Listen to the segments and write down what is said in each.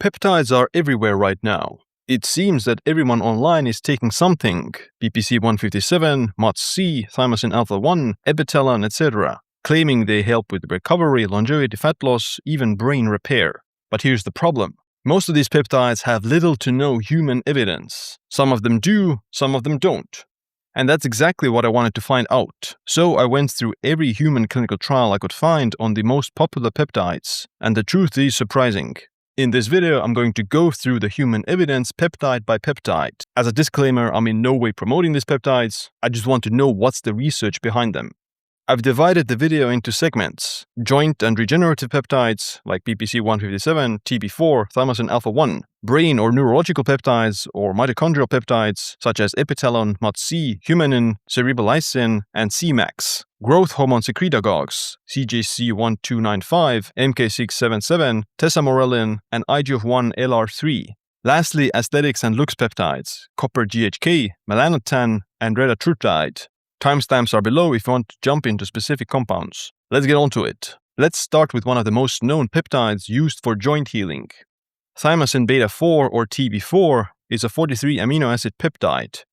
Peptides are everywhere right now. It seems that everyone online is taking something, PPC 157, MOTS-c, Thymosin alpha 1, Epitalon, etc., claiming they help with recovery, longevity, fat loss, even brain repair. But here's the problem. Most of these peptides have little to no human evidence. Some of them do, some of them don't. And that's exactly what I wanted to find out. So I went through every human clinical trial I could find on the most popular peptides, and the truth is surprising. In this video, I'm going to go through the human evidence peptide by peptide. As a disclaimer, I'm in no way promoting these peptides. I just want to know what's the research behind them. I've divided the video into segments: joint and regenerative peptides like PPC 157, TB4, Thymosin alpha 1, brain or neurological peptides or mitochondrial peptides such as Epitalon, MOTS-c, Humanin, Cerebrolysin, and Semax, growth hormone secretagogues, CJC1295, MK677, Tesamorelin, and IGF-1 LR3. Lastly, aesthetics and looks peptides, copper GHK, Melanotan, and Retatrutide. Timestamps are below if you want to jump into specific compounds. Let's get on to it. Let's start with one of the most known peptides used for joint healing. Thymosin beta 4 or TB4 is a 43 amino acid peptide.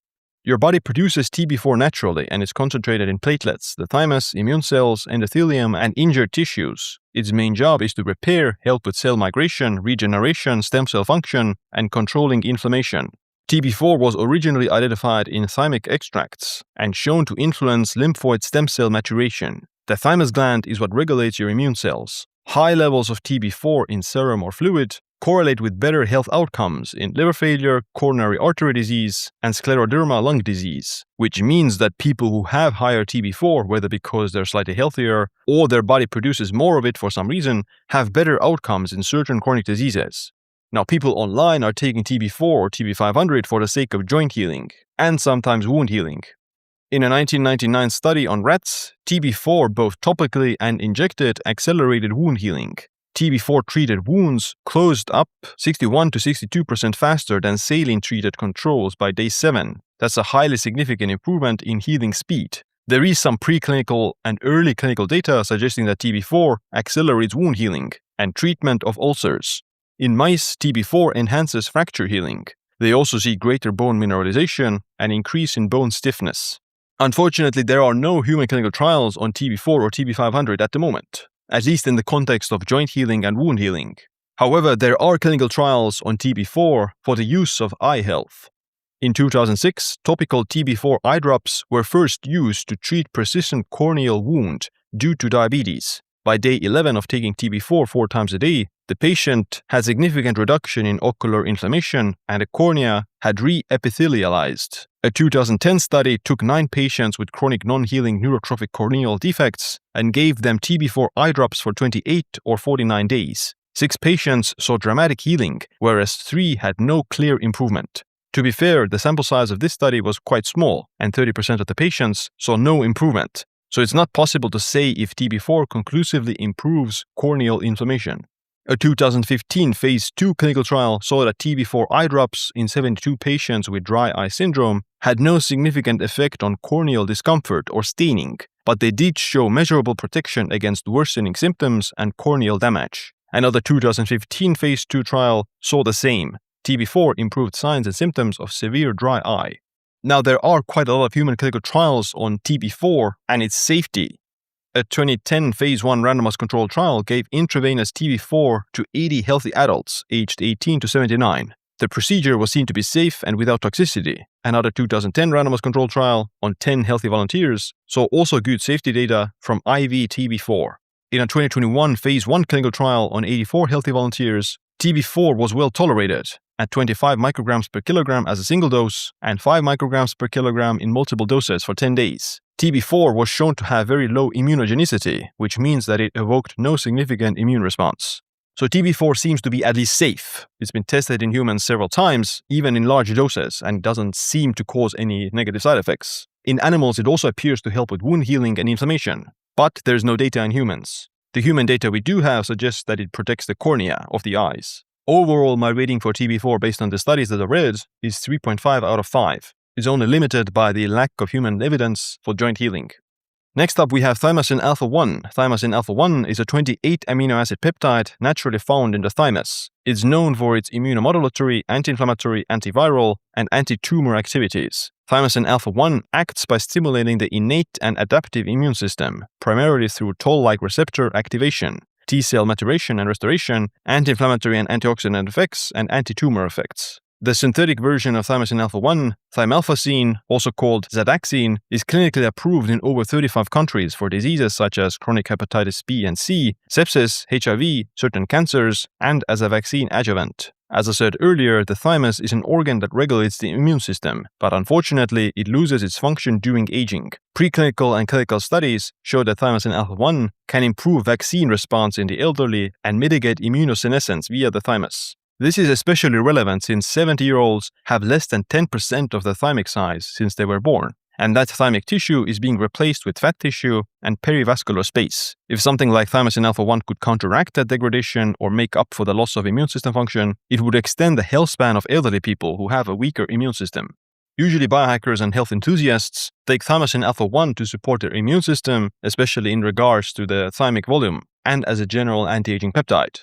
Your body produces TB4 naturally and is concentrated in platelets, the thymus, immune cells, endothelium, and injured tissues. Its main job is to repair, help with cell migration, regeneration, stem cell function, and controlling inflammation. TB4 was originally identified in thymic extracts and shown to influence lymphoid stem cell maturation. The thymus gland is what regulates your immune cells. High levels of TB4 in serum or fluid correlate with better health outcomes in liver failure, coronary artery disease, and scleroderma lung disease, which means that people who have higher TB4, whether because they're slightly healthier or their body produces more of it for some reason, have better outcomes in certain chronic diseases. Now, people online are taking TB4 or TB500 for the sake of joint healing, and sometimes wound healing. In a 1999 study on rats, TB4 both topically and injected accelerated wound healing. TB4-treated wounds closed up 61 to 62% faster than saline-treated controls by day 7. That's a highly significant improvement in healing speed. There is some preclinical and early clinical data suggesting that TB4 accelerates wound healing and treatment of ulcers. In mice, TB4 enhances fracture healing. They also see greater bone mineralization and increase in bone stiffness. Unfortunately, there are no human clinical trials on TB4 or TB500 at the moment, at least in the context of joint healing and wound healing. However, there are clinical trials on TB4 for the use of eye health. In 2006, topical TB4 eye drops were first used to treat persistent corneal wound due to diabetes. By day 11 of taking TB4 4 times a day, the patient had significant reduction in ocular inflammation and the cornea had re-epithelialized. A 2010 study took 9 patients with chronic non-healing neurotrophic corneal defects and gave them TB4 eye drops for 28 or 49 days. 6 patients saw dramatic healing, whereas 3 had no clear improvement. To be fair, the sample size of this study was quite small, and 30% of the patients saw no improvement. So it's not possible to say if TB4 conclusively improves corneal inflammation. A 2015 phase 2 clinical trial saw that TB4 eye drops in 72 patients with dry eye syndrome had no significant effect on corneal discomfort or staining, but they did show measurable protection against worsening symptoms and corneal damage. Another 2015 phase 2 trial saw the same. TB4 improved signs and symptoms of severe dry eye. Now, there are quite a lot of human clinical trials on TB4 and its safety. A 2010 phase 1 randomized controlled trial gave intravenous TB4 to 80 healthy adults aged 18 to 79. The procedure was seen to be safe and without toxicity. Another 2010 randomized controlled trial on 10 healthy volunteers saw also good safety data from IV TB4. In a 2021 phase 1 clinical trial on 84 healthy volunteers, TB4 was well tolerated at 25 micrograms per kilogram as a single dose and 5 micrograms per kilogram in multiple doses for 10 days. TB4 was shown to have very low immunogenicity, which means that it evoked no significant immune response. So TB4 seems to be at least safe. It's been tested in humans several times, even in large doses, and doesn't seem to cause any negative side effects. In animals, it also appears to help with wound healing and inflammation, but there's no data in humans. The human data we do have suggests that it protects the cornea of the eyes. Overall, my rating for TB4 based on the studies that I read is 3.5 out of 5. It's only limited by the lack of human evidence for joint healing. Next up, we have thymosin alpha-1. Thymosin alpha-1 is a 28 amino acid peptide naturally found in the thymus. It's known for its immunomodulatory, anti-inflammatory, antiviral, and anti-tumor activities. Thymosin alpha-1 acts by stimulating the innate and adaptive immune system, primarily through toll-like receptor activation, T-cell maturation and restoration, anti-inflammatory and antioxidant effects, and anti-tumor effects. The synthetic version of thymosin alpha-1, thymalphacine, also called Zadaxine, is clinically approved in over 35 countries for diseases such as chronic hepatitis B and C, sepsis, HIV, certain cancers, and as a vaccine adjuvant. As I said earlier, the thymus is an organ that regulates the immune system, but unfortunately it loses its function during aging. Preclinical and clinical studies show that thymosin alpha-1 can improve vaccine response in the elderly and mitigate immunosenescence via the thymus. This is especially relevant since 70-year-olds have less than 10% of the thymic size since they were born, and that thymic tissue is being replaced with fat tissue and perivascular space. If something like thymosin alpha-1 could counteract that degradation or make up for the loss of immune system function, it would extend the health span of elderly people who have a weaker immune system. Usually biohackers and health enthusiasts take thymosin alpha-1 to support their immune system, especially in regards to the thymic volume, and as a general anti-aging peptide.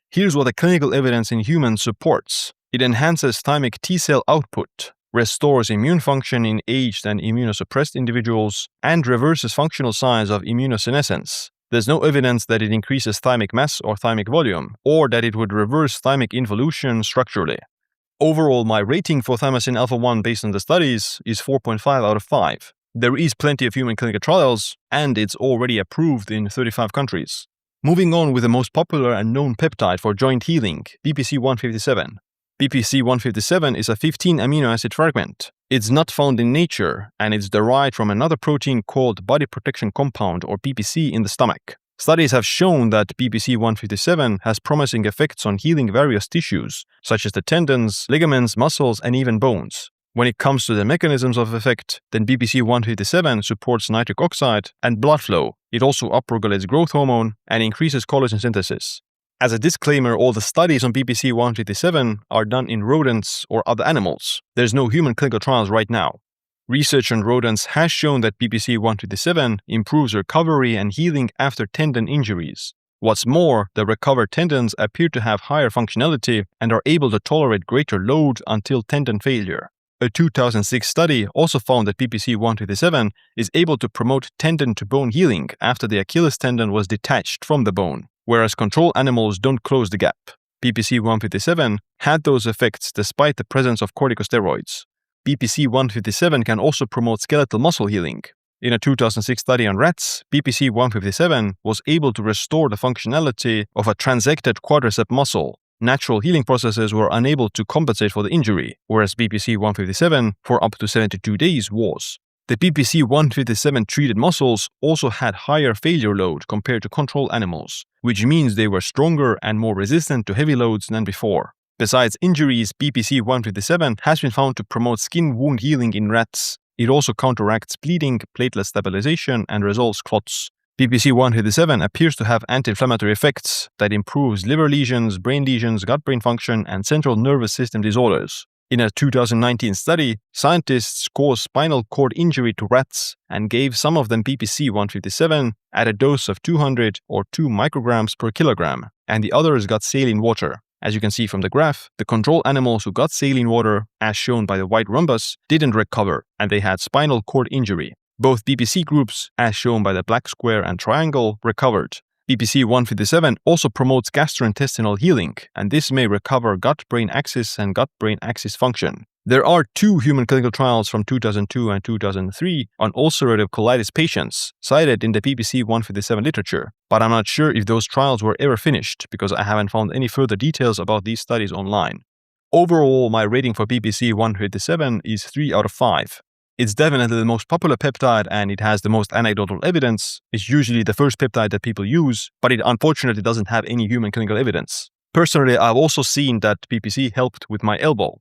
Here's what the clinical evidence in humans supports. It enhances thymic T-cell output, restores immune function in aged and immunosuppressed individuals, and reverses functional signs of immunosenescence. There's no evidence that it increases thymic mass or thymic volume, or that it would reverse thymic involution structurally. Overall, my rating for thymosin alpha-1 based on the studies is 4.5 out of 5. There is plenty of human clinical trials, and it's already approved in 35 countries. Moving on with the most popular and known peptide for joint healing, BPC-157. BPC-157 is a 15 amino acid fragment. It's not found in nature, and it's derived from another protein called body protection compound or BPC in the stomach. Studies have shown that BPC-157 has promising effects on healing various tissues, such as the tendons, ligaments, muscles, and even bones. When it comes to the mechanisms of effect, then BPC-157 supports nitric oxide and blood flow. It also upregulates growth hormone and increases collagen synthesis. As a disclaimer, all the studies on BPC-157 are done in rodents or other animals. There's no human clinical trials right now. Research on rodents has shown that BPC-157 improves recovery and healing after tendon injuries. What's more, the recovered tendons appear to have higher functionality and are able to tolerate greater load until tendon failure. A 2006 study also found that BPC-157 is able to promote tendon-to-bone healing after the Achilles tendon was detached from the bone, whereas control animals don't close the gap. BPC-157 had those effects despite the presence of corticosteroids. BPC-157 can also promote skeletal muscle healing. In a 2006 study on rats, BPC-157 was able to restore the functionality of a transected quadricep muscle. Natural healing processes were unable to compensate for the injury, whereas BPC-157 for up to 72 days was. The BPC-157 treated muscles also had higher failure load compared to control animals, which means they were stronger and more resistant to heavy loads than before. Besides injuries, BPC-157 has been found to promote skin wound healing in rats. It also counteracts bleeding, platelet stabilization, and resolves clots. BPC-157 appears to have anti-inflammatory effects that improves liver lesions, brain lesions, gut-brain function, and central nervous system disorders. In a 2019 study, scientists caused spinal cord injury to rats and gave some of them BPC-157 at a dose of 200 or 2 micrograms per kilogram, and the others got saline water. As you can see from the graph, the control animals who got saline water, as shown by the white rhombus, didn't recover, and they had spinal cord injury. Both BPC groups, as shown by the black square and triangle, recovered. BPC-157 also promotes gastrointestinal healing, and this may recover gut-brain axis and gut-brain axis function. There are 2 human clinical trials from 2002 and 2003 on ulcerative colitis patients cited in the BPC-157 literature, but I'm not sure if those trials were ever finished because I haven't found any further details about these studies online. Overall, my rating for BPC-157 is 3 out of 5. It's definitely the most popular peptide and it has the most anecdotal evidence. It's usually the first peptide that people use, but it unfortunately doesn't have any human clinical evidence. Personally, I've also seen that BPC helped with my elbow.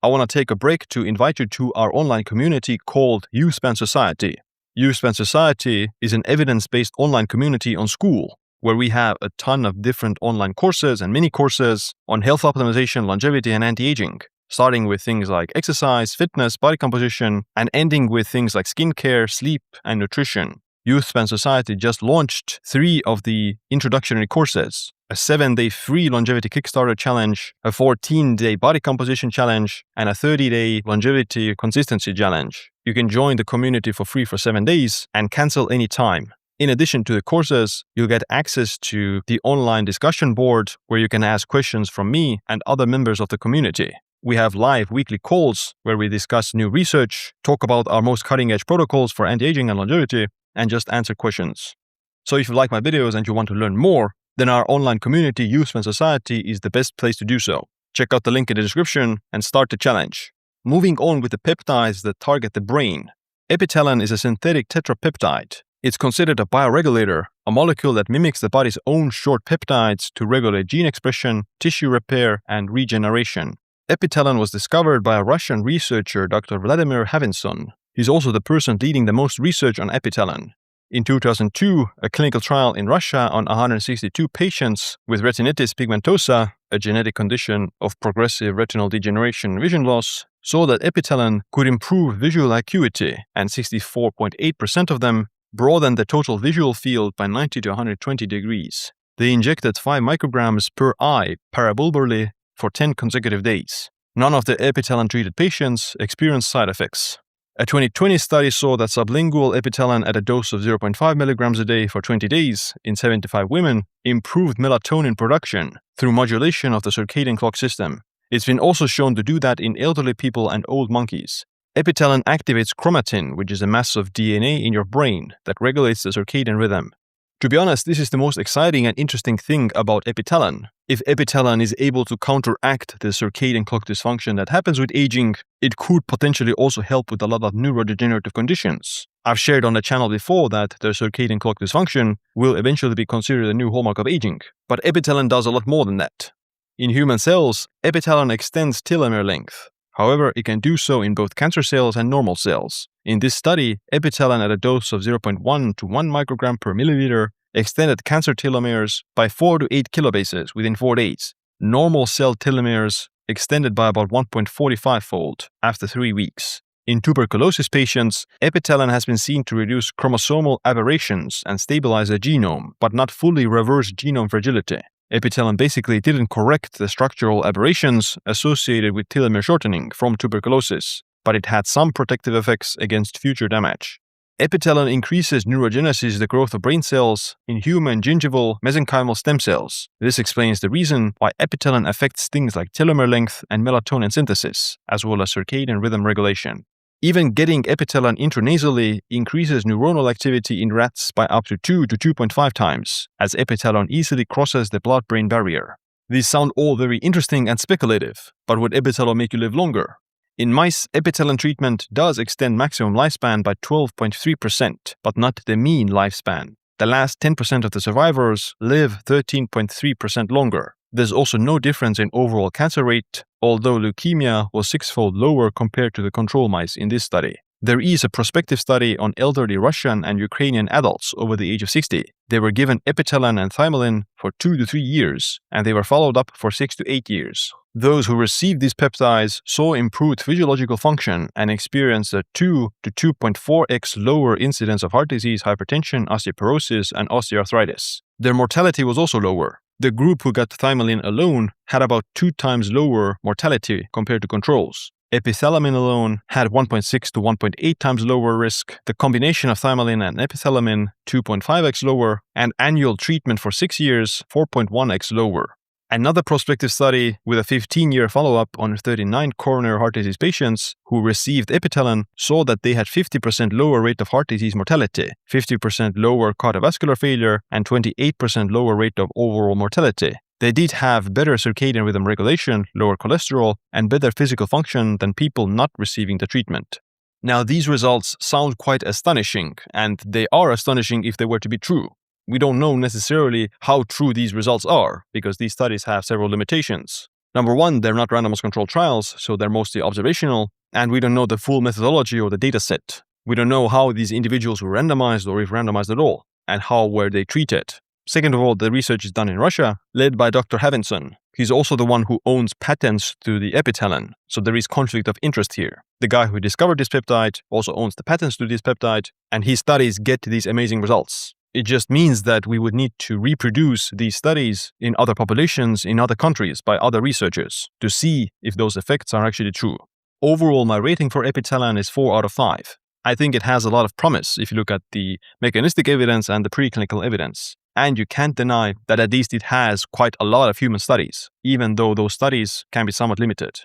I want to take a break to invite you to our online community called U-Span Society. U-Span Society is an evidence-based online community on school, where we have a ton of different online courses and mini courses on health optimization, longevity, and anti-aging, starting with things like exercise, fitness, body composition, and ending with things like skincare, sleep, and nutrition. Youthspan Society just launched 3 of the introductory courses: a 7-day free longevity Kickstarter challenge, a 14-day body composition challenge, and a 30-day longevity consistency challenge. You can join the community for free for 7 days and cancel anytime. In addition to the courses, you'll get access to the online discussion board where you can ask questions from me and other members of the community. We have live weekly calls where we discuss new research, talk about our most cutting-edge protocols for anti-aging and longevity, and just answer questions. So if you like my videos and you want to learn more, then our online community, Youthspan Society, is the best place to do so. Check out the link in the description and start the challenge. Moving on with the peptides that target the brain. Epitalon is a synthetic tetrapeptide. It's considered a bioregulator, a molecule that mimics the body's own short peptides to regulate gene expression, tissue repair, and regeneration. Epitalon was discovered by a Russian researcher, Dr. Vladimir Havinson. He's also the person leading the most research on Epitalon. In 2002, a clinical trial in Russia on 162 patients with retinitis pigmentosa, a genetic condition of progressive retinal degeneration and vision loss, saw that Epitalon could improve visual acuity, and 64.8% of them broadened the total visual field by 90 to 120 degrees. They injected 5 micrograms per eye parabulbarly for 10 consecutive days. None of the Epitalon-treated patients experienced side effects. A 2020 study saw that sublingual Epitalon at a dose of 0.5 milligrams a day for 20 days in 75 women improved melatonin production through modulation of the circadian clock system. It's been also shown to do that in elderly people and old monkeys. Epitalon activates chromatin, which is a mass of DNA in your brain that regulates the circadian rhythm. To be honest, this is the most exciting and interesting thing about Epitalon. If Epitalon is able to counteract the circadian clock dysfunction that happens with aging, it could potentially also help with a lot of neurodegenerative conditions. I've shared on the channel before that the circadian clock dysfunction will eventually be considered a new hallmark of aging, but Epitalon does a lot more than that. In human cells, Epitalon extends telomere length. However, it can do so in both cancer cells and normal cells. In this study, Epitalon at a dose of 0.1 to 1 microgram per milliliter extended cancer telomeres by 4 to 8 kilobases within 4 days. Normal cell telomeres extended by about 1.45-fold after 3 weeks. In tuberculosis patients, Epitalon has been seen to reduce chromosomal aberrations and stabilize the genome, but not fully reverse genome fragility. Epitalon basically didn't correct the structural aberrations associated with telomere shortening from tuberculosis, but it had some protective effects against future damage. Epitalon increases neurogenesis, the growth of brain cells, in human gingival mesenchymal stem cells. This explains the reason why Epitalon affects things like telomere length and melatonin synthesis, as well as circadian rhythm regulation. Even getting Epitalon intranasally increases neuronal activity in rats by up to 2 to 2.5 times, as Epitalon easily crosses the blood-brain barrier. These sound all very interesting and speculative, but would Epitalon make you live longer? In mice, Epitalon treatment does extend maximum lifespan by 12.3%, but not the mean lifespan. The last 10% of the survivors live 13.3% longer. There's also no difference in overall cancer rate, although leukemia was 6-fold lower compared to the control mice in this study. There is a prospective study on elderly Russian and Ukrainian adults over the age of 60. They were given Epitalon and Thymosin for 2 to 3 years, and they were followed up for 6 to 8 years. Those who received these peptides saw improved physiological function and experienced a 2 to 2.4x lower incidence of heart disease, hypertension, osteoporosis, and osteoarthritis. Their mortality was also lower. The group who got Thymosin alone had about 2 times lower mortality compared to controls. Epithylamine alone had 1.6 to 1.8 times lower risk, the combination of Thymosin and epithylamine 2.5x lower, and annual treatment for 6 years 4.1x lower. Another prospective study with a 15-year follow-up on 39 coronary heart disease patients who received Epitalon saw that they had 50% lower rate of heart disease mortality, 50% lower cardiovascular failure, and 28% lower rate of overall mortality. They did have better circadian rhythm regulation, lower cholesterol, and better physical function than people not receiving the treatment. Now, these results sound quite astonishing, and they are astonishing if they were to be true. We don't know necessarily how true these results are, because these studies have several limitations. Number one, they're not randomized controlled trials, so they're mostly observational, and we don't know the full methodology or the data set. We don't know how these individuals were randomized or if randomized at all, and how were they treated. Second of all, the research is done in Russia, led by Dr. Havinson. He's also the one who owns patents to the Epitalon, so there is conflict of interest here. The guy who discovered this peptide also owns the patents to this peptide, and his studies get these amazing results. It just means that we would need to reproduce these studies in other populations, in other countries, by other researchers to see if those effects are actually true. Overall, my rating for Epitalon is 4 out of 5. I think it has a lot of promise if you look at the mechanistic evidence and the preclinical evidence. And you can't deny that at least it has quite a lot of human studies, even though those studies can be somewhat limited.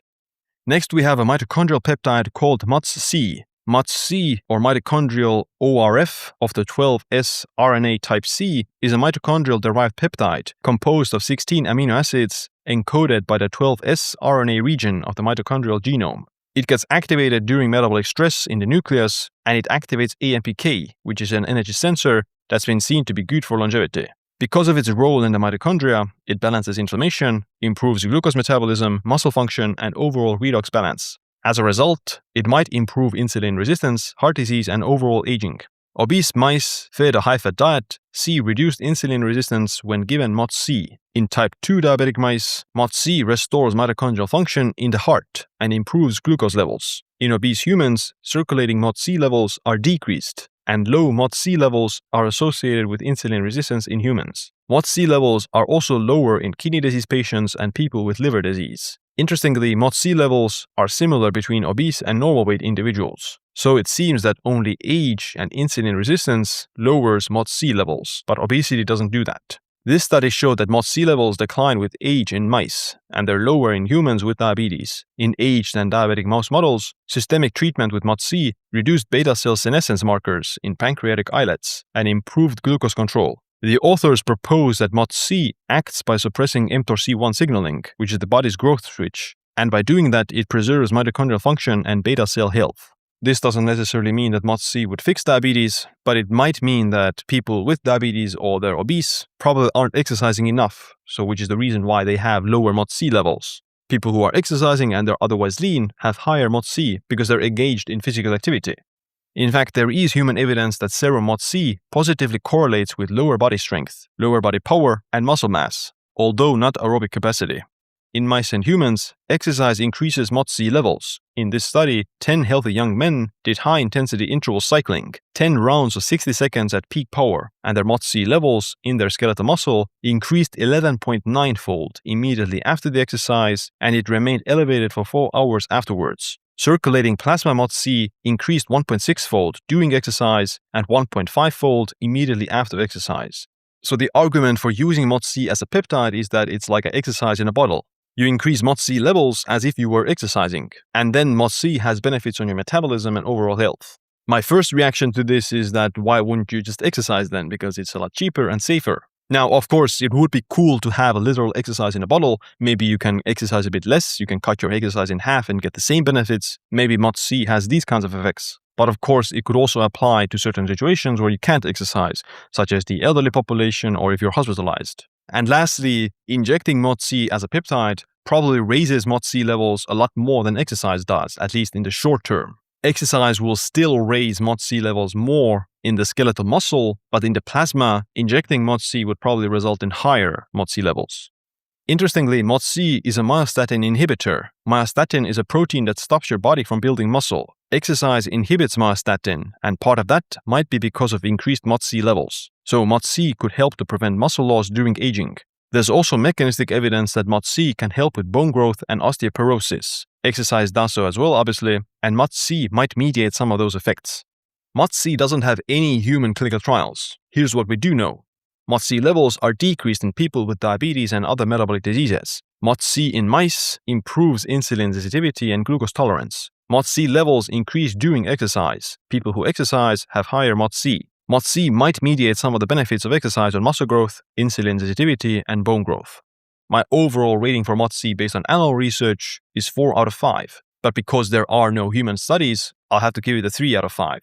Next, we have a mitochondrial peptide called MOTS-c. MOTS-c, or mitochondrial ORF of the 12S RNA type C, is a mitochondrial-derived peptide composed of 16 amino acids encoded by the 12S RNA region of the mitochondrial genome. It gets activated during metabolic stress in the nucleus, and it activates AMPK, which is an energy sensor that's been seen to be good for longevity. Because of its role in the mitochondria, it balances inflammation, improves glucose metabolism, muscle function, and overall redox balance. As a result, it might improve insulin resistance, heart disease, and overall aging. Obese mice fed a high-fat diet see reduced insulin resistance when given MOTS-c. In type 2 diabetic mice, MOTS-c restores mitochondrial function in the heart and improves glucose levels. In obese humans, circulating MOTS-c levels are decreased, and low MOTS-c levels are associated with insulin resistance in humans. MOTS-c levels are also lower in kidney disease patients and people with liver disease. Interestingly, MOTS-c levels are similar between obese and normal weight individuals. So it seems that only age and insulin resistance lowers MOTS-c levels, but obesity doesn't do that. This study showed that MOTS-c levels decline with age in mice, and they're lower in humans with diabetes. In aged and diabetic mouse models, systemic treatment with MOTS-c reduced beta cell senescence markers in pancreatic islets and improved glucose control. The authors propose that MOTS-c acts by suppressing mTORC1 signaling, which is the body's growth switch, and by doing that, it preserves mitochondrial function and beta cell health. This doesn't necessarily mean that MOTS-c would fix diabetes, but it might mean that people with diabetes or they're obese probably aren't exercising enough, so which is the reason why they have lower MOTS-c levels. People who are exercising and they're otherwise lean have higher MOTS-c because they're engaged in physical activity. In fact, there is human evidence that serum MOTS-c positively correlates with lower body strength, lower body power, and muscle mass, although not aerobic capacity. In mice and humans, exercise increases MOTS-c levels. In this study, 10 healthy young men did high-intensity interval cycling, 10 rounds of 60 seconds at peak power, and their MOTS-c levels in their skeletal muscle increased 11.9-fold immediately after the exercise, and it remained elevated for 4 hours afterwards. Circulating plasma MOTS-c increased 1.6-fold during exercise and 1.5-fold immediately after exercise. So the argument for using MOTS-c as a peptide is that it's like an exercise in a bottle. You increase MOTS-c levels as if you were exercising, and then MOTS-c has benefits on your metabolism and overall health. My first reaction to this is that why wouldn't you just exercise then, because it's a lot cheaper and safer. Now, of course, it would be cool to have a literal exercise in a bottle. Maybe you can exercise a bit less, you can cut your exercise in half and get the same benefits. Maybe MOTS-c has these kinds of effects. But of course, it could also apply to certain situations where you can't exercise, such as the elderly population or if you're hospitalized. And lastly, injecting MOTS-c as a peptide probably raises MOTS-c levels a lot more than exercise does, at least in the short term. Exercise will still raise MOTS-c levels more in the skeletal muscle, but in the plasma, injecting MOTS-c would probably result in higher MOTS-c levels. Interestingly, MOTS-c is a myostatin inhibitor. Myostatin is a protein that stops your body from building muscle. Exercise inhibits myostatin, and part of that might be because of increased MOTS-c levels. So MOTS-c could help to prevent muscle loss during aging. There's also mechanistic evidence that MOTS-c can help with bone growth and osteoporosis. Exercise does so as well, obviously, and MOTS-c might mediate some of those effects. MOTS-c doesn't have any human clinical trials. Here's what we do know. MOTS-c levels are decreased in people with diabetes and other metabolic diseases. MOTS-c in mice improves insulin sensitivity and glucose tolerance. MOTS-c levels increase during exercise. People who exercise have higher MOTS-c. MOTS-c might mediate some of the benefits of exercise on muscle growth, insulin sensitivity, and bone growth. My overall rating for MOTS-c based on animal research is 4 out of 5, but because there are no human studies, I'll have to give it a 3 out of 5.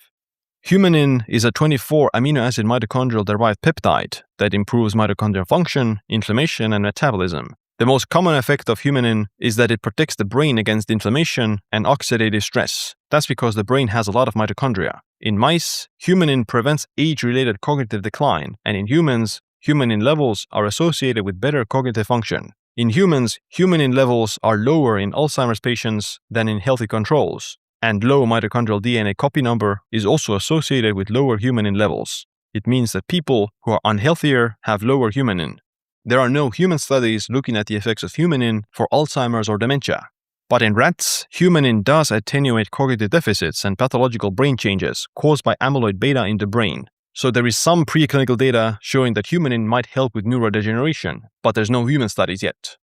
Humanin is a 24 amino acid mitochondrial-derived peptide that improves mitochondrial function, inflammation, and metabolism. The most common effect of humanin is that it protects the brain against inflammation and oxidative stress. That's because the brain has a lot of mitochondria. In mice, humanin prevents age-related cognitive decline, and in humans, humanin levels are associated with better cognitive function. In humans, humanin levels are lower in Alzheimer's patients than in healthy controls. and low mitochondrial DNA copy number is also associated with lower humanin levels. It means that people who are unhealthier have lower humanin. There are no human studies looking at the effects of humanin for Alzheimer's or dementia. But in rats, humanin does attenuate cognitive deficits and pathological brain changes caused by amyloid beta in the brain. So there is some preclinical data showing that humanin might help with neurodegeneration, but there's no human studies yet.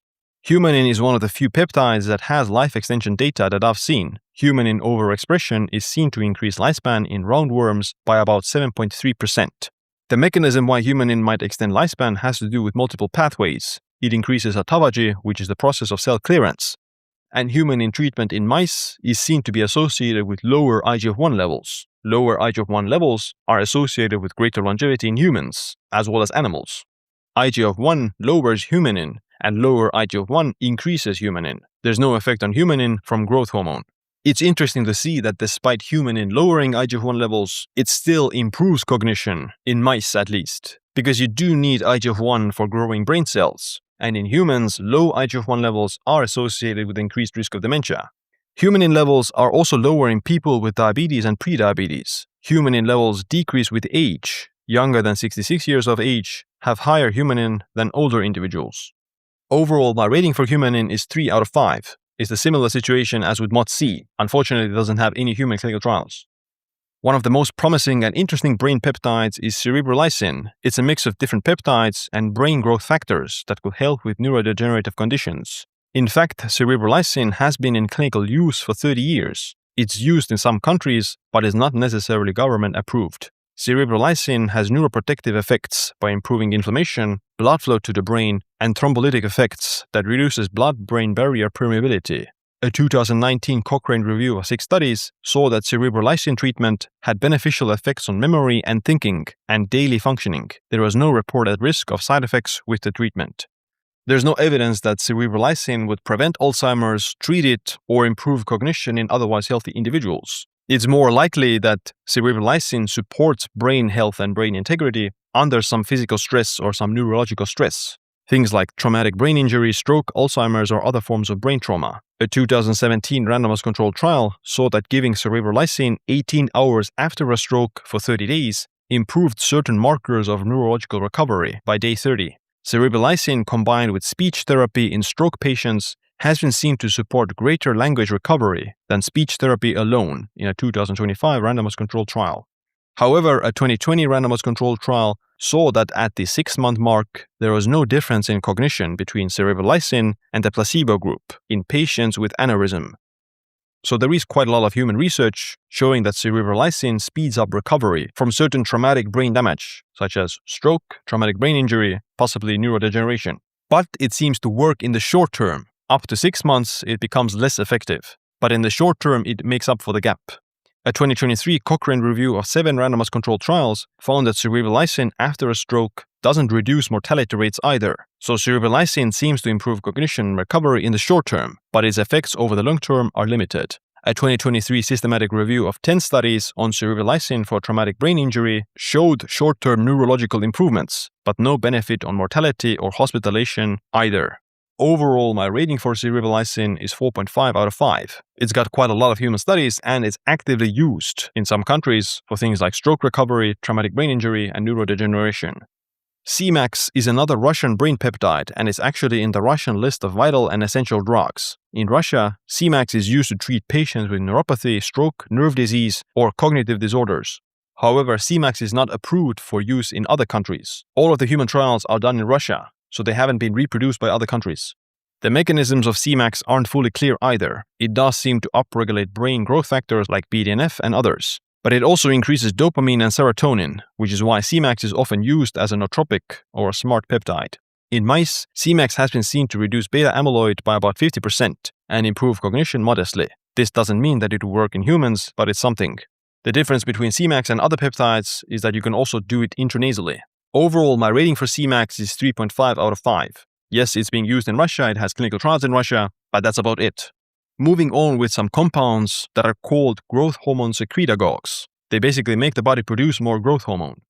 Humanin is one of the few peptides that has life extension data that I've seen. Humanin overexpression is seen to increase lifespan in roundworms by about 7.3%. The mechanism why humanin might extend lifespan has to do with multiple pathways. It increases autophagy, which is the process of cell clearance. And humanin treatment in mice is seen to be associated with lower IGF-1 levels. Lower IGF-1 levels are associated with greater longevity in humans, as well as animals. IGF-1 lowers humanin, and lower IGF-1 increases humanin. There's no effect on humanin from growth hormone. It's interesting to see that despite humanin lowering IGF-1 levels, it still improves cognition, in mice at least, because you do need IGF-1 for growing brain cells. And in humans, low IGF-1 levels are associated with increased risk of dementia. Humanin levels are also lower in people with diabetes and prediabetes. Humanin levels decrease with age. Younger than 66 years of age have higher humanin than older individuals. Overall, my rating for humanin is 3 out of 5. It's a similar situation as with MOTS-c. Unfortunately, it doesn't have any human clinical trials. One of the most promising and interesting brain peptides is Cerebrolysin. It's a mix of different peptides and brain growth factors that could help with neurodegenerative conditions. In fact, Cerebrolysin has been in clinical use for 30 years. It's used in some countries, but is not necessarily government approved. Cerebrolysin has neuroprotective effects by improving inflammation, blood flow to the brain, and thrombolytic effects that reduces blood-brain barrier permeability. A 2019 Cochrane review of 6 studies saw that Cerebrolysin treatment had beneficial effects on memory and thinking and daily functioning. There was no reported risk of side effects with the treatment. There's no evidence that Cerebrolysin would prevent Alzheimer's, treat it, or improve cognition in otherwise healthy individuals. It's more likely that Cerebrolysin supports brain health and brain integrity under some physical stress or some neurological stress. Things like traumatic brain injury, stroke, Alzheimer's, or other forms of brain trauma. A 2017 randomized controlled trial saw that giving Cerebrolysin 18 hours after a stroke for 30 days improved certain markers of neurological recovery by day 30. Cerebrolysin combined with speech therapy in stroke patients has been seen to support greater language recovery than speech therapy alone in a 2025 randomized controlled trial. However, a 2020 randomized controlled trial saw that at the 6-month mark, there was no difference in cognition between Cerebrolysin and the placebo group in patients with aneurysm. So there is quite a lot of human research showing that Cerebrolysin speeds up recovery from certain traumatic brain damage, such as stroke, traumatic brain injury, possibly neurodegeneration. But it seems to work in the short term. Up to 6 months, it becomes less effective. But in the short term, it makes up for the gap. A 2023 Cochrane review of 7 randomized controlled trials found that Cerebrolysin after a stroke doesn't reduce mortality rates either. So Cerebrolysin seems to improve cognition and recovery in the short term, but its effects over the long term are limited. A 2023 systematic review of 10 studies on Cerebrolysin for traumatic brain injury showed short-term neurological improvements, but no benefit on mortality or hospitalization either. Overall, my rating for Cerebrolysin is 4.5 out of 5. It's got quite a lot of human studies and it's actively used in some countries for things like stroke recovery, traumatic brain injury, and neurodegeneration. Semax is another Russian brain peptide and is actually in the Russian list of vital and essential drugs. In Russia, Semax is used to treat patients with neuropathy, stroke, nerve disease, or cognitive disorders. However, Semax is not approved for use in other countries. All of the human trials are done in Russia, so they haven't been reproduced by other countries. The mechanisms of Semax aren't fully clear either. It does seem to upregulate brain growth factors like BDNF and others. But it also increases dopamine and serotonin, which is why Semax is often used as a nootropic or a smart peptide. In mice, Semax has been seen to reduce beta amyloid by about 50% and improve cognition modestly. This doesn't mean that it will work in humans, but it's something. The difference between Semax and other peptides is that you can also do it intranasally. Overall, my rating for Semax is 3.5 out of 5. Yes, it's being used in Russia, it has clinical trials in Russia, but that's about it. Moving on with some compounds that are called growth hormone secretagogues. They basically make the body produce more growth hormone.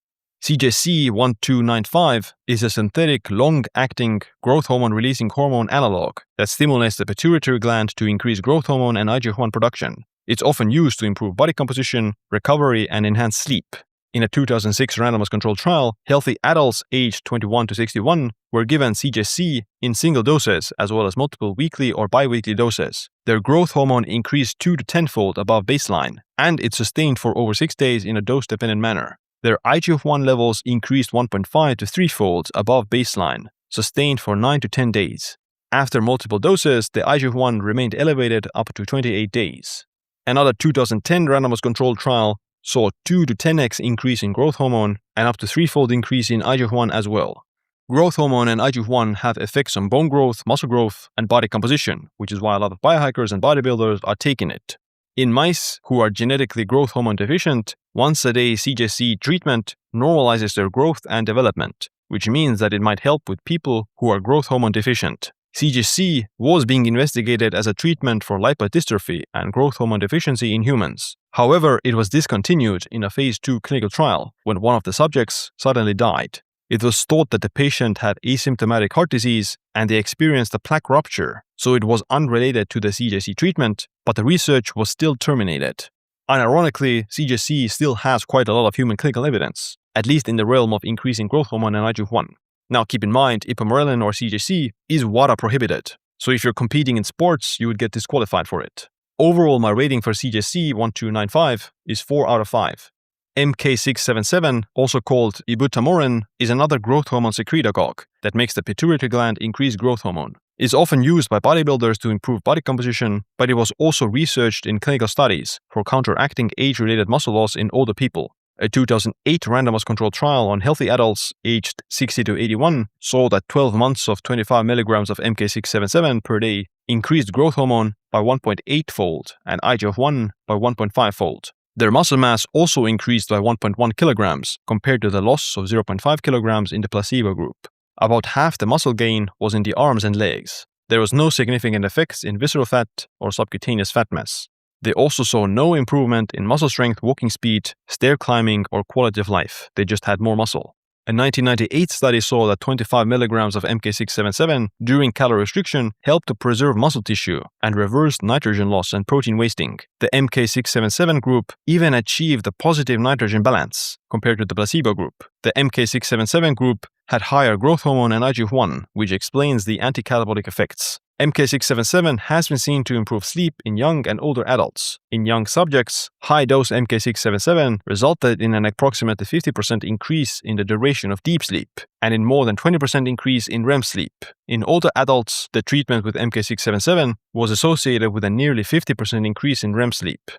CJC1295 is a synthetic, long-acting growth hormone-releasing hormone analog that stimulates the pituitary gland to increase growth hormone and IGF-1 production. It's often used to improve body composition, recovery, and enhance sleep. In a 2006 randomized controlled trial, healthy adults aged 21 to 61 were given CGC in single doses as well as multiple weekly or bi-weekly doses. Their growth hormone increased 2 to 10-fold above baseline, and it sustained for over 6 days in a dose-dependent manner. Their IGF-1 levels increased 1.5 to 3-fold above baseline, sustained for 9 to 10 days. After multiple doses, the IGF-1 remained elevated up to 28 days. Another 2010 randomized controlled trial saw 2 to 10x increase in growth hormone and up to 3-fold increase in IGF-1 as well. Growth hormone and IGF-1 have effects on bone growth, muscle growth, and body composition, which is why a lot of biohackers and bodybuilders are taking it. In mice who are genetically growth hormone deficient, once-a-day CGC treatment normalizes their growth and development, which means that it might help with people who are growth hormone deficient. CGC was being investigated as a treatment for lipodystrophy and growth hormone deficiency in humans. However, it was discontinued in a phase 2 clinical trial when one of the subjects suddenly died. It was thought that the patient had asymptomatic heart disease and they experienced a plaque rupture, so it was unrelated to the CGC treatment, but the research was still terminated. Unironically, CGC still has quite a lot of human clinical evidence, at least in the realm of increasing growth hormone and IGF-1. Now keep in mind, Ipamorelin or CGC is WADA prohibited, so if you're competing in sports, you would get disqualified for it. Overall, my rating for CGC 1295 is 4 out of 5. MK677, also called Ibutamoren, is another growth hormone secretagogue that makes the pituitary gland increase growth hormone. It's often used by bodybuilders to improve body composition, but it was also researched in clinical studies for counteracting age-related muscle loss in older people. A 2008 randomized controlled trial on healthy adults aged 60 to 81 saw that 12 months of 25 milligrams of MK677 per day increased growth hormone by 1.8-fold and IGF-1 by 1.5-fold. Their muscle mass also increased by 1.1 kilograms compared to the loss of 0.5 kilograms in the placebo group. About half the muscle gain was in the arms and legs. There was no significant effects in visceral fat or subcutaneous fat mass. They also saw no improvement in muscle strength, walking speed, stair climbing, or quality of life. They just had more muscle. A 1998 study saw that 25 milligrams of MK677 during calorie restriction helped to preserve muscle tissue and reversed nitrogen loss and protein wasting. The MK677 group even achieved a positive nitrogen balance compared to the placebo group. The MK677 group had higher growth hormone and IGF-1, which explains the anti-catabolic effects. MK677 has been seen to improve sleep in young and older adults. In young subjects, high-dose MK677 resulted in an approximately 50% increase in the duration of deep sleep, and in more than 20% increase in REM sleep. In older adults, the treatment with MK677 was associated with a nearly 50% increase in REM sleep.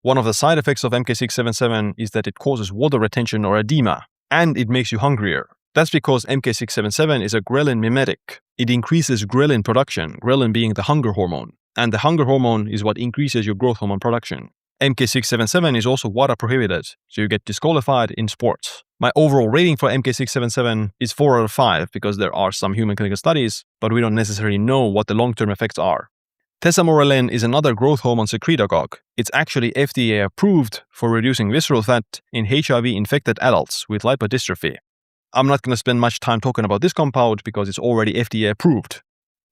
One of the side effects of MK677 is that it causes water retention or edema, and it makes you hungrier. That's because MK677 is a ghrelin mimetic. It increases ghrelin production, ghrelin being the hunger hormone, and the hunger hormone is what increases your growth hormone production. MK677 is also WADA prohibited, so you get disqualified in sports. My overall rating for MK677 is 4 out of 5 because there are some human clinical studies, but we don't necessarily know what the long-term effects are. Tesamorelin is another growth hormone secretagogue. It's actually FDA approved for reducing visceral fat in HIV-infected adults with lipodystrophy. I'm not going to spend much time talking about this compound because it's already FDA approved.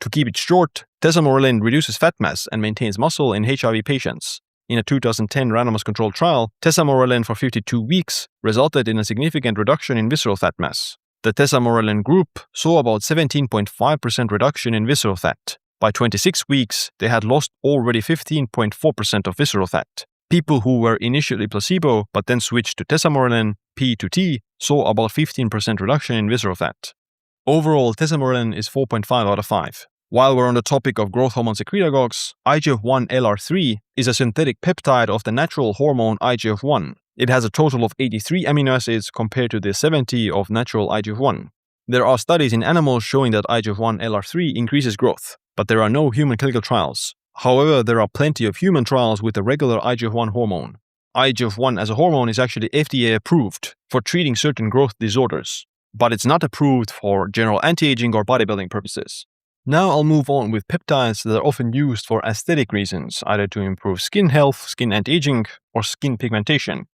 To keep it short, Tesamorelin reduces fat mass and maintains muscle in HIV patients. In a 2010 randomized controlled trial, Tesamorelin for 52 weeks resulted in a significant reduction in visceral fat mass. The Tesamorelin group saw about 17.5% reduction in visceral fat. By 26 weeks, they had lost already 15.4% of visceral fat. People who were initially placebo but then switched to Tesamorelin, P to T, saw about 15% reduction in visceral fat. Overall, Tesamorelin is 4.5 out of 5. While we're on the topic of growth hormone secretagogues, IGF-1-LR3 is a synthetic peptide of the natural hormone IGF-1. It has a total of 83 amino acids compared to the 70 of natural IGF-1. There are studies in animals showing that IGF-1-LR3 increases growth, but there are no human clinical trials. However, there are plenty of human trials with the regular IGF-1 hormone. IGF-1 as a hormone is actually FDA approved for treating certain growth disorders, but it's not approved for general anti-aging or bodybuilding purposes. Now I'll move on with peptides that are often used for aesthetic reasons, either to improve skin health, skin anti-aging, or skin pigmentation.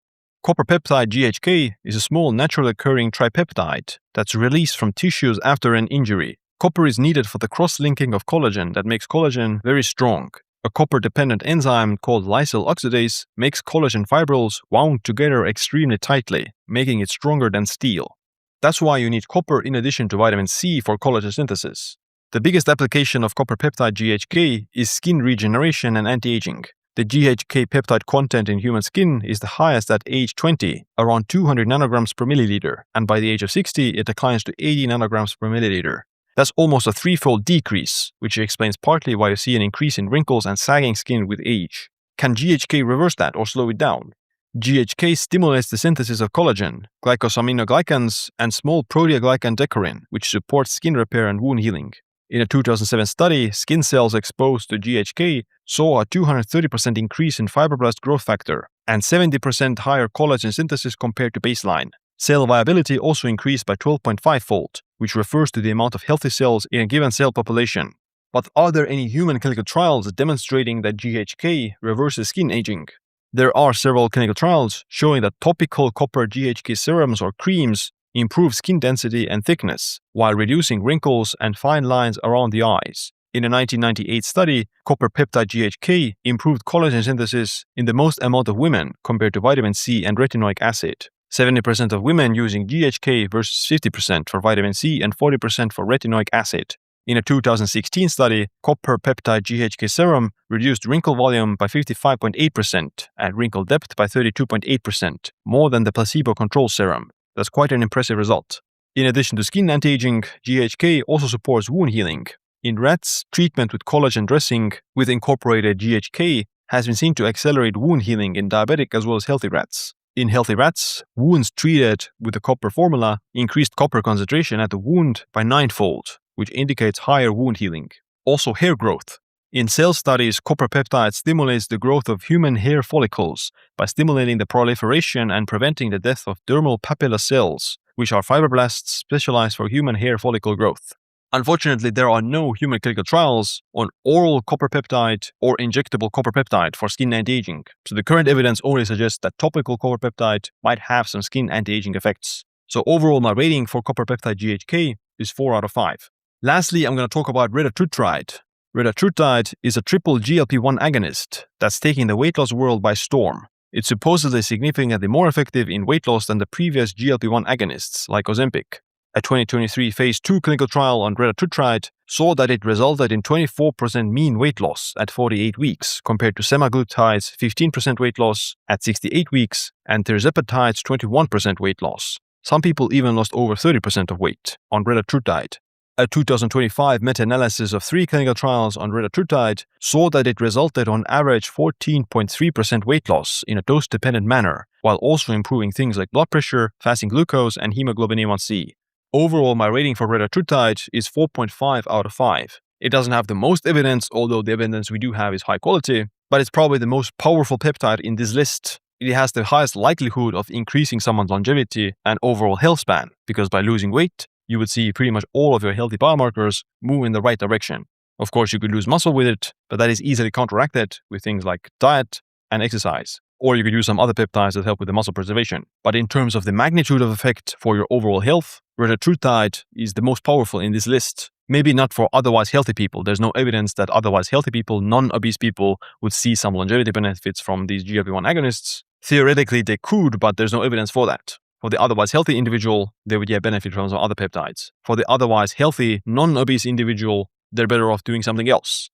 Copper peptide GHK is a small naturally occurring tripeptide that's released from tissues after an injury. Copper is needed for the cross-linking of collagen that makes collagen very strong. A copper-dependent enzyme called lysyl oxidase makes collagen fibrils wound together extremely tightly, making it stronger than steel. That's why you need copper in addition to vitamin C for collagen synthesis. The biggest application of copper peptide GHK is skin regeneration and anti-aging. The GHK peptide content in human skin is the highest at age 20, around 200 nanograms per milliliter, and by the age of 60 it declines to 80 nanograms per milliliter. That's almost a threefold decrease, which explains partly why you see an increase in wrinkles and sagging skin with age. Can GHK reverse that or slow it down? GHK stimulates the synthesis of collagen, glycosaminoglycans, and small proteoglycan decorin, which supports skin repair and wound healing. In a 2007 study, skin cells exposed to GHK saw a 230% increase in fibroblast growth factor and 70% higher collagen synthesis compared to baseline. Cell viability also increased by 12.5-fold, which refers to the amount of healthy cells in a given cell population. But are there any human clinical trials demonstrating that GHK reverses skin aging? There are several clinical trials showing that topical copper GHK serums or creams improve skin density and thickness while reducing wrinkles and fine lines around the eyes. In a 1998 study, copper peptide GHK improved collagen synthesis in the most amount of women compared to vitamin C and retinoic acid. 70% of women using GHK versus 50% for vitamin C and 40% for retinoic acid. In a 2016 study, copper peptide GHK serum reduced wrinkle volume by 55.8% and wrinkle depth by 32.8%, more than the placebo control serum. That's quite an impressive result. In addition to skin anti-aging, GHK also supports wound healing. In rats, treatment with collagen dressing with incorporated GHK has been seen to accelerate wound healing in diabetic as well as healthy rats. In healthy rats, wounds treated with the copper formula increased copper concentration at the wound by 9-fold, which indicates higher wound healing. Also hair growth. In cell studies, copper peptide stimulates the growth of human hair follicles by stimulating the proliferation and preventing the death of dermal papilla cells, which are fibroblasts specialized for human hair follicle growth. Unfortunately, there are no human clinical trials on oral copper peptide or injectable copper peptide for skin anti-aging, so the current evidence only suggests that topical copper peptide might have some skin anti-aging effects. So overall, my rating for copper peptide GHK is 4 out of 5. Lastly, I'm going to talk about Retatrutide. Retatrutide is a triple GLP-1 agonist that's taking the weight loss world by storm. It's supposedly significantly more effective in weight loss than the previous GLP-1 agonists like Ozempic. A 2023 phase 2 clinical trial on Retatrutide saw that it resulted in 24% mean weight loss at 48 weeks compared to semaglutide's 15% weight loss at 68 weeks and tirzepatide's 21% weight loss. Some people even lost over 30% of weight on Retatrutide. A 2025 meta-analysis of 3 clinical trials on Retatrutide saw that it resulted on average 14.3% weight loss in a dose-dependent manner, while also improving things like blood pressure, fasting glucose, and hemoglobin A1c. Overall, my rating for Retatrutide is 4.5 out of 5. It doesn't have the most evidence, although the evidence we do have is high quality, but it's probably the most powerful peptide in this list. It has the highest likelihood of increasing someone's longevity and overall health span, because by losing weight, you would see pretty much all of your healthy biomarkers move in the right direction. Of course, you could lose muscle with it, but that is easily counteracted with things like diet and exercise. Or you could use some other peptides that help with the muscle preservation. But in terms of the magnitude of effect for your overall health, Retatrutide is the most powerful in this list. Maybe not for otherwise healthy people. There's no evidence that otherwise healthy people, non-obese people, would see some longevity benefits from these GLP-1 agonists. Theoretically, they could, but there's no evidence for that. For the otherwise healthy individual, they would benefit from some other peptides. For the otherwise healthy, non-obese individual, they're better off doing something else.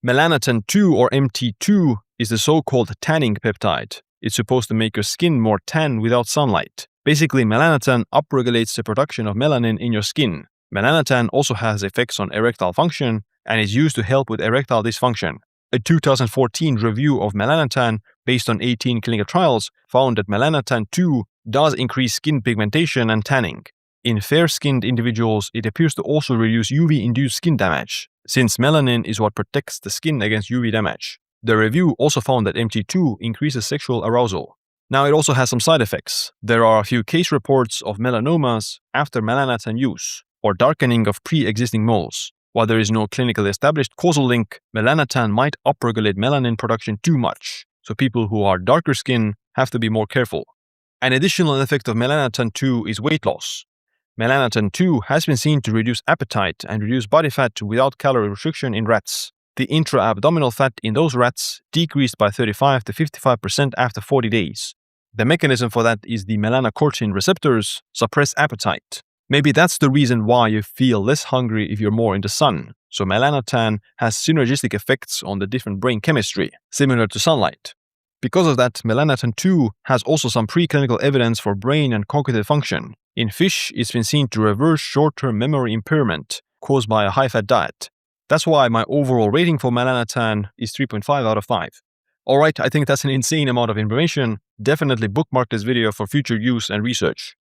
Melanotan 2 or MT2 is the so-called tanning peptide. It's supposed to make your skin more tan without sunlight. Basically, melanotan upregulates the production of melanin in your skin. Melanotan also has effects on erectile function and is used to help with erectile dysfunction. A 2014 review of melanotan based on 18 clinical trials found that melanotan 2 does increase skin pigmentation and tanning. In fair-skinned individuals, it appears to also reduce UV-induced skin damage, since melanin is what protects the skin against UV damage. The review also found that MT2 increases sexual arousal. Now, it also has some side effects. There are a few case reports of melanomas after melanotan use, or darkening of pre-existing moles. While there is no clinically established causal link, melanotan might upregulate melanin production too much, so people who are darker skin have to be more careful. An additional effect of melanotan 2 is weight loss. Melanotan 2 has been seen to reduce appetite and reduce body fat without calorie restriction in rats. The intra-abdominal fat in those rats decreased by 35 to 55% after 40 days. The mechanism for that is the melanocortin receptors suppress appetite. Maybe that's the reason why you feel less hungry if you're more in the sun. So melanotan has synergistic effects on the different brain chemistry, similar to sunlight. Because of that, melanotan 2 has also some preclinical evidence for brain and cognitive function. In fish, it's been seen to reverse short-term memory impairment caused by a high-fat diet. That's why my overall rating for melanotan is 3.5 out of 5. Alright, I think that's an insane amount of information. Definitely bookmark this video for future use and research.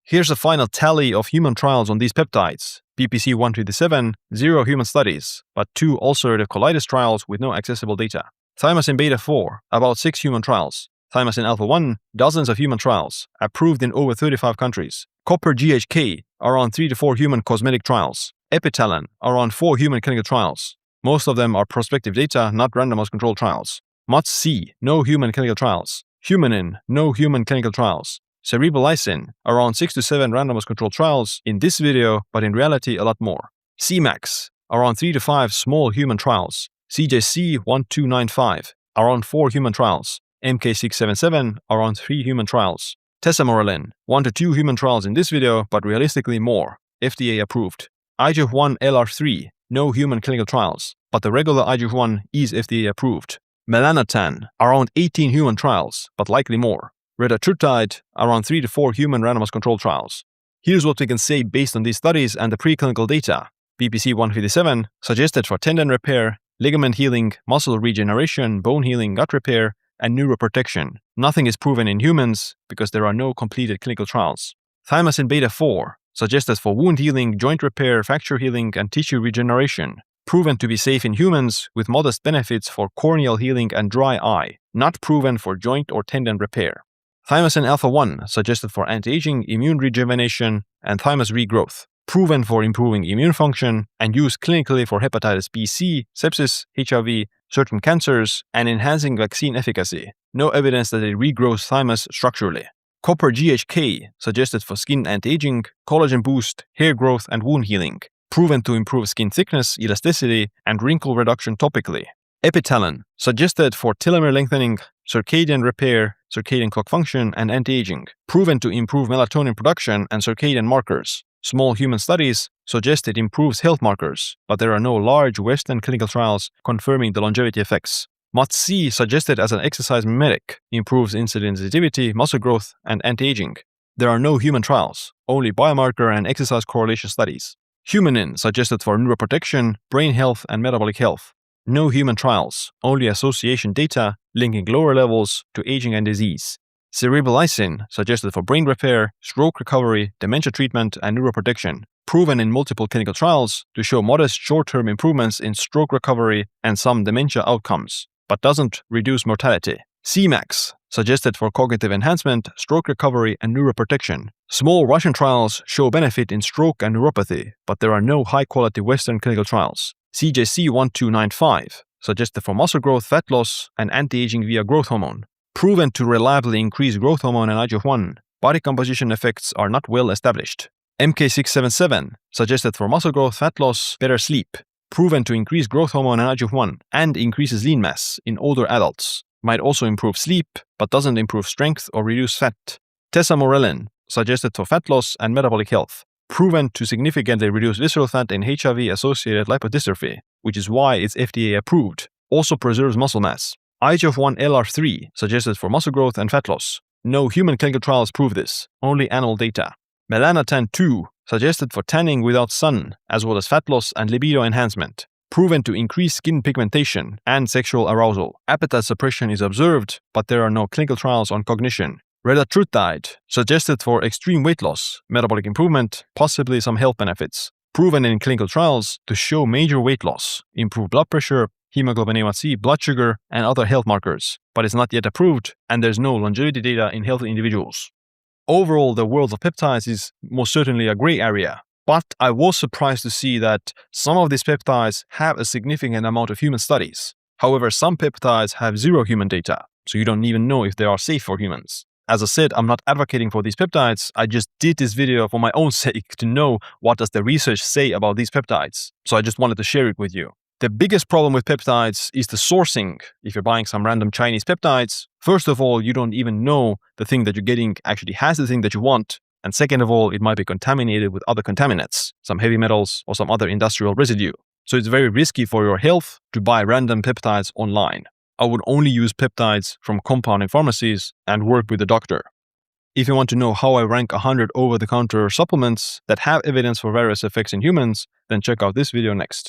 Here's a final tally of human trials on these peptides. PPC 157, 0 human studies, but 2 ulcerative colitis trials with no accessible data. Thymosin beta 4, about 6 human trials. Thymosin alpha 1, dozens of human trials, approved in over 35 countries. Copper GHK, around 3 to 4 human cosmetic trials. Epitalon, around 4 human clinical trials. Most of them are prospective data, not randomized controlled trials. MOTS-c, no human clinical trials. Humanin, no human clinical trials. Cerebrolysin, around 6 to 7 randomized controlled trials in this video, but in reality a lot more. Semax, around 3 to 5 small human trials. CJC1295, around 4 human trials. MK677, around 3 human trials. Tesamorelin, 1 to 2 human trials in this video, but realistically more. FDA approved. IGF-1 LR3, no human clinical trials, but the regular IGF-1 is FDA approved. Melanotan, around 18 human trials, but likely more. Retatrutide, around 3 to 4 human randomized controlled trials. Here's what we can say based on these studies and the preclinical data. PPC 157, suggested for tendon repair, ligament healing, muscle regeneration, bone healing, gut repair, and neuroprotection. Nothing is proven in humans because there are no completed clinical trials. Thymosin beta 4, suggested for wound healing, joint repair, fracture healing, and tissue regeneration. Proven to be safe in humans with modest benefits for corneal healing and dry eye. Not proven for joint or tendon repair. Thymosin alpha 1, suggested for anti-aging, immune rejuvenation, and thymus regrowth. Proven for improving immune function and used clinically for hepatitis B, C, sepsis, HIV, certain cancers, and enhancing vaccine efficacy. No evidence that it regrows thymus structurally. Copper GHK, suggested for skin anti-aging, collagen boost, hair growth, and wound healing. Proven to improve skin thickness, elasticity, and wrinkle reduction topically. Epitalon, suggested for telomere lengthening, circadian repair, circadian clock function, and anti-aging. Proven to improve melatonin production and circadian markers. Small human studies suggest it improves health markers, but there are no large Western clinical trials confirming the longevity effects. MOTS-c, suggested as an exercise mimetic, improves insulin sensitivity, muscle growth, and anti-aging. There are no human trials, only biomarker and exercise correlation studies. Humanin, suggested for neuroprotection, brain health, and metabolic health. No human trials, only association data linking lower levels to aging and disease. Cerebrolysin, suggested for brain repair, stroke recovery, dementia treatment, and neuroprotection. Proven in multiple clinical trials to show modest short-term improvements in stroke recovery and some dementia outcomes, but doesn't reduce mortality. Semax, suggested for cognitive enhancement, stroke recovery, and neuroprotection. Small Russian trials show benefit in stroke and neuropathy, but there are no high-quality Western clinical trials. CJC1295, suggested for muscle growth, fat loss, and anti-aging via growth hormone. Proven to reliably increase growth hormone and IGF-1. Body composition effects are not well established. MK677, suggested for muscle growth, fat loss, better sleep. Proven to increase growth hormone and IGF-1 and increases lean mass in older adults. Might also improve sleep, but doesn't improve strength or reduce fat. Tesamorelin, suggested for fat loss and metabolic health. Proven to significantly reduce visceral fat in HIV-associated lipodystrophy, which is why it's FDA approved. Also preserves muscle mass. IGF-1 LR3, suggested for muscle growth and fat loss. No human clinical trials prove this, only animal data. Melanotan 2, suggested for tanning without sun, as well as fat loss and libido enhancement. Proven to increase skin pigmentation and sexual arousal. Appetite suppression is observed, but there are no clinical trials on cognition. Retatrutide, suggested for extreme weight loss, metabolic improvement, possibly some health benefits. Proven in clinical trials to show major weight loss, improved blood pressure, hemoglobin A1c, blood sugar, and other health markers, but is not yet approved, and there's no longevity data in healthy individuals. Overall, the world of peptides is most certainly a gray area, but I was surprised to see that some of these peptides have a significant amount of human studies. However, some peptides have zero human data, so you don't even know if they are safe for humans. As I said, I'm not advocating for these peptides, I just did this video for my own sake to know what does the research say about these peptides, so I just wanted to share it with you. The biggest problem with peptides is the sourcing. If you're buying some random Chinese peptides, first of all, you don't even know the thing that you're getting actually has the thing that you want. And second of all, it might be contaminated with other contaminants, some heavy metals or some other industrial residue. So it's very risky for your health to buy random peptides online. I would only use peptides from compounding pharmacies and work with a doctor. If you want to know how I rank 100 over-the-counter supplements that have evidence for various effects in humans, then check out this video next.